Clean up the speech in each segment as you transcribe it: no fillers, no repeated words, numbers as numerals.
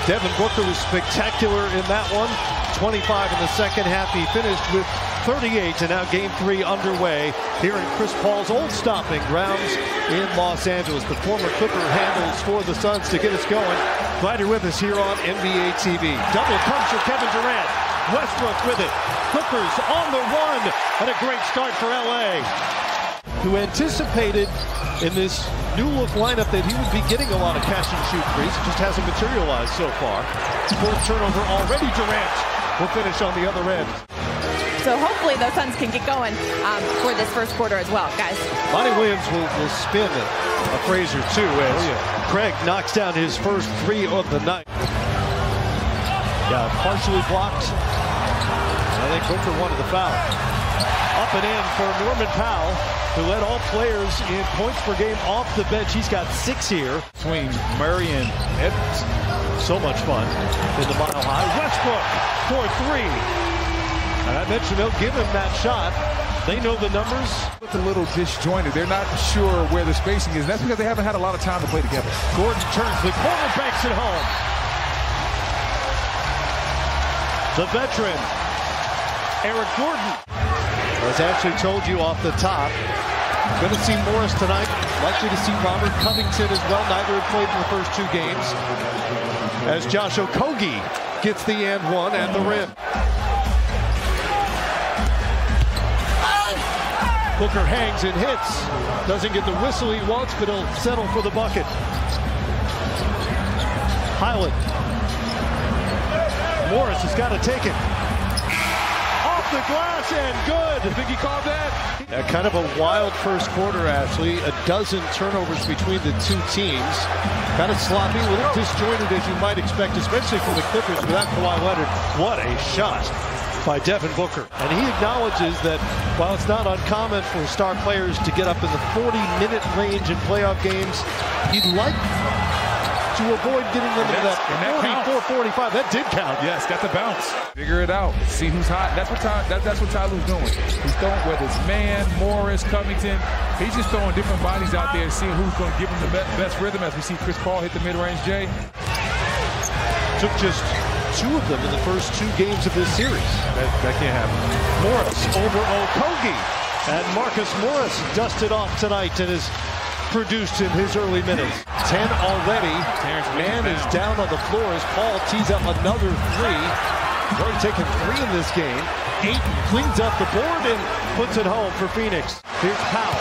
Devin Booker was spectacular in that one. 25 in the second half. He finished with 38, and now game 3 underway here in Chris Paul's old stomping grounds in Los Angeles. The former Clipper handles for the Suns to get us going. Glad you're with us here on NBA TV. Double comes for Kevin Durant. Westbrook with it. Clippers on the run, and a great start for LA. Who anticipated in this new look lineup that he would be getting a lot of catch and shoot threes. It just hasn't materialized so far. Fourth turnover already. Durant will finish on the other end. So hopefully the Suns can get going for this first quarter as well, guys. Monty Williams will spin a Frazier too as Craig knocks down his first 3 of the night. Yeah, partially blocked. I think Booker wanted the foul. Up and in for Norman Powell, who led all players in points per game off the bench. He's got 6 here. Between Murray and Edwards. So much fun in the Mile High. Westbrook for 3. And I mentioned they'll give him that shot. They know the numbers. It's a little disjointed. They're not sure where the spacing is. That's because they haven't had a lot of time to play together. Gordon turns the corner, banks it home. The veteran, Eric Gordon. As Ashley told you off the top, going to see Morris tonight. Likely to see Robert Covington as well. Neither have played in the first 2 games. As Josh Okogie gets the and one at the rim. Booker hangs and hits. Doesn't get the whistle he wants, but he'll settle for the bucket. Highland. Morris has got to take it. The glass and good. I think he called that. Kind of a wild first quarter, Ashley. A dozen turnovers between the 2 teams. Kind of sloppy, a little disjointed as you might expect, especially from the Clippers without Kawhi Leonard. What a shot by Devin Booker. And he acknowledges that while it's not uncommon for star players to get up in the 40-minute range in playoff games, he'd like to avoid getting them into that 44-45. That did count. Yes, got the bounce. Figure it out. See who's hot. That's what Tyler's doing. He's throwing, whether it's Man, Morris, Covington. He's just throwing different bodies out there, seeing who's going to give him the best rhythm. As we see Chris Paul hit the mid-range J. Took just 2 of them in the first 2 games of this series. That can't happen. Morris over Okogie. And Marcus Morris dusted off tonight and is produced in his early minutes. 10 already. Man is down on the floor as Paul tees up another 3. He's already taken 3 in this game. 8 cleans up the board and puts it home for Phoenix. Here's Powell.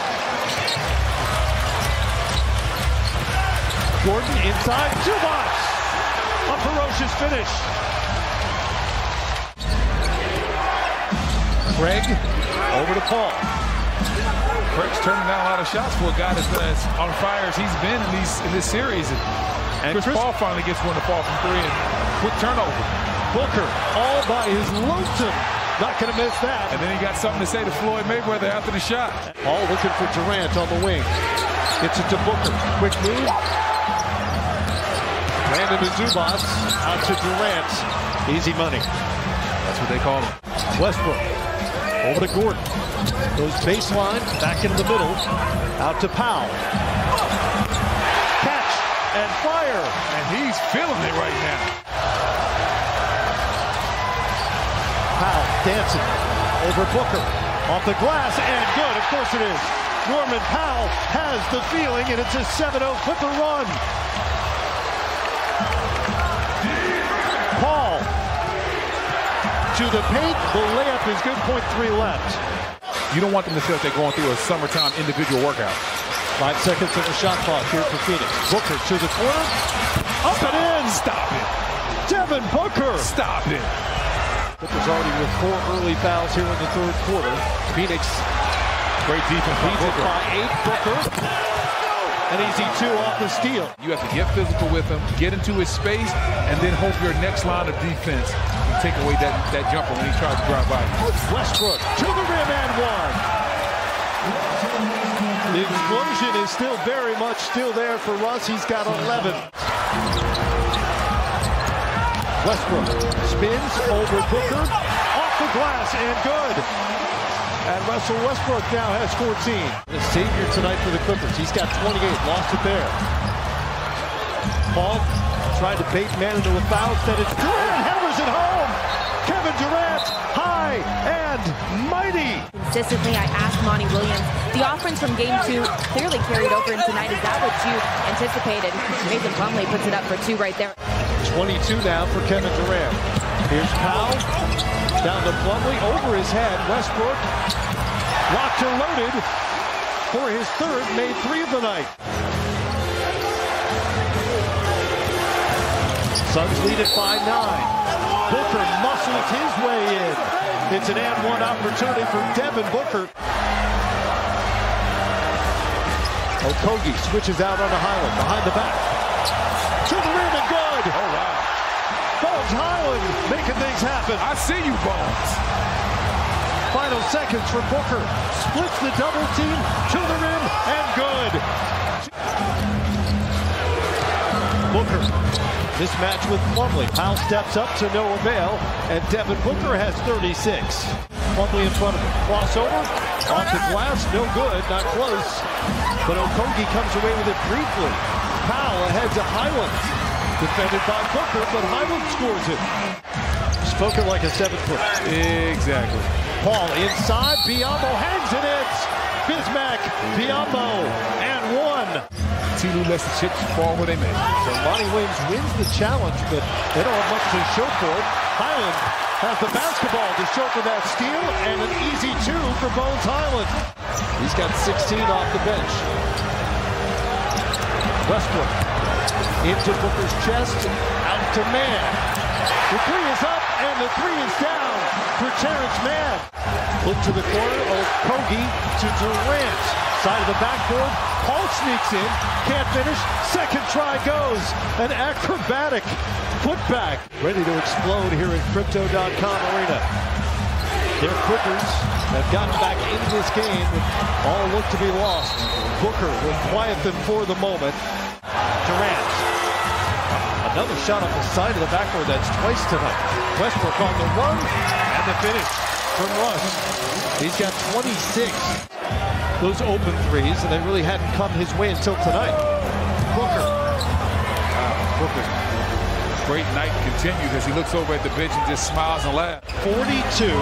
Gordon inside. Zubac. A ferocious finish. Craig over to Paul. Craig's turning down a lot of shots for a guy that's on fire as he's been in this series. And Chris Paul finally gets one to fall from 3 and quick turnover. Booker all by his lonesome. Not going to miss that. And then he got something to say to Floyd Mayweather after the shot. Paul looking for Durant on the wing. Gets it to Booker. Quick move. Brandon to Zubac. Out to Durant. Easy money. That's what they call him. Westbrook. Over to Gordon. Goes baseline, back into the middle, out to Powell. Catch and fire. And he's feeling it right now. Powell dancing over Booker. Off the glass and good, of course it is. Norman Powell has the feeling and it's a 7-0 Clipper run. Paul to the paint, the layup is good, 0.3 left. You don't want them to feel like they're going through a summertime individual workout. 5 seconds of the shot clock here for Phoenix. Booker to the corner. Up and in. Stop it. Devin Booker. Stop it. Booker's already with 4 early fouls here in the 3rd quarter. Phoenix. Great defense. Leads it by 8. Booker. An easy 2 off the steal. You have to get physical with him, get into his space, and then hope your next line of defense can take away that jumper when he tries to drive by. Westbrook to the rim and 1. The explosion is still very much still there for Russ. He's got 11. Westbrook spins over Booker. Off the glass and good. And Russell Westbrook now has 14. The savior tonight for the Clippers. He's got 28. Lost it there. Paul tried to bait man into a foul. Instead, it's Durant hammers it home. Kevin Durant, high and mighty. Consistently, I asked Monty Williams, the offense from game 2 clearly carried over into tonight. Is that what you anticipated? Mason Plumlee puts it up for 2 right there. 22 now for Kevin Durant. Here's Powell, down to Plumlee, over his head. Westbrook, locked or loaded for his third, made 3 of the night. Suns lead it by 9. Booker muscles his way in. It's an and one opportunity for Devin Booker. Okogie switches out on the Highland, behind the back. To the rim and good. Oh, wow. Bones Highland making things happen. I see you, Bones. Final seconds for Booker. Splits the double team to the rim and good. Booker. Mismatch with Plumlee. Powell steps up to no avail, and Devin Booker has 36. Plumlee in front of him. Crossover, off the glass, no good, not close. But Okogie comes away with it briefly. Powell ahead to Highland. Defended by Booker, but Highland scores it. Spoken like a 7-footer. Exactly. Paul inside, Biyombo hangs it in. Bismack, Biyombo, and 1. T.Lue lets the chips fall where they may. So Monty Williams wins the challenge, but they don't have much to show for it. Highland has the basketball to show for that steal, and an easy 2 for Bones Highland. He's got 16 off the bench. Westbrook into Booker's chest, out to Mann. The 3 is up, and the 3 is down for Terrence Mann. Look to the corner, Okogie to Durant. Side of the backboard, Paul sneaks in, can't finish, second try goes. An acrobatic putback. Ready to explode here at Crypto.com Arena. Their Clippers have gotten back into this game with all look to be lost. Booker will quiet them for the moment. Durant. Another shot off the side of the backboard, that's twice tonight. Westbrook on the run, and the finish from Russ. He's got 26. Those open threes, and they really hadn't come his way until tonight. Booker. Booker. Great night continues as he looks over at the bench and just smiles and laughs. 42,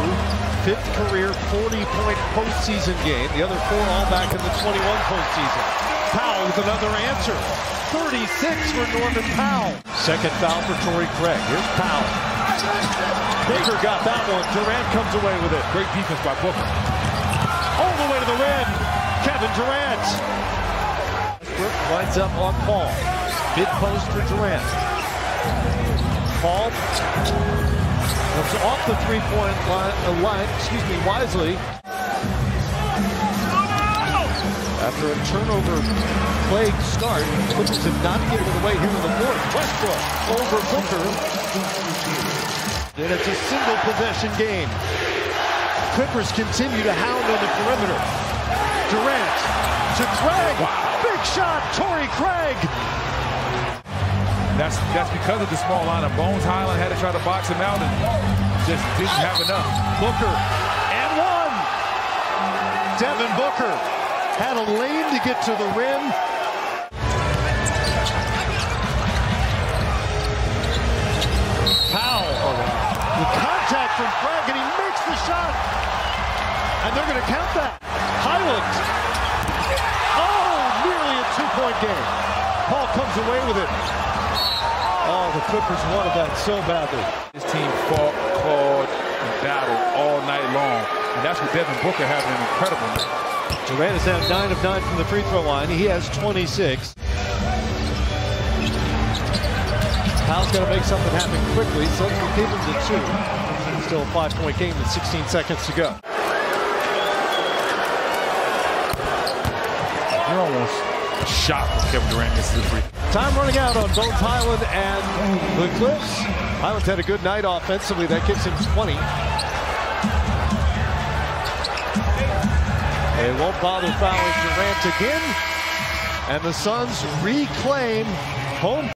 5th career 40-point postseason game. The other 4 all back in the 21 postseason. Powell with another answer. 36 for Norman Powell. Second foul for Torrey Craig. Here's Powell. Baker got that one. Durant comes away with it. Great defense by Booker. All the way to the rim, Kevin Durant. Westbrook winds up on Paul. Mid post for Durant. Paul comes off the 3-point line, wisely. After a turnover plagued start, Clippers have not given it away here in the fourth. Westbrook over Booker. And it's a single possession game. Clippers continue to hound on the perimeter. Durant to Craig. Wow. Big shot, Torrey Craig. That's because of the small lineup. Bones Highland had to try to box him out and just didn't have enough. Booker and 1. Devin Booker had a lane to get to the rim. Powell. The contact from Craig, and he makes the shot. And they're going to count that. Highland. Oh, nearly a 2-point game. Paul comes away with it. Oh, the Clippers wanted that so badly. This team fought, clawed, and battled all night long. And that's what Devin Booker having an incredible night. Durant is now 9 of 9 from the free throw line. He has 26. Powell's got to make something happen quickly. Suns will give him the 2. Still a 5-point game with 16 seconds to go. You're almost shocked when Kevin Durant misses the free. Time running out on Bones Highland and the Clips. Highland's had a good night offensively. That gives him 20. They won't bother fouling Durant again. And the Suns reclaim home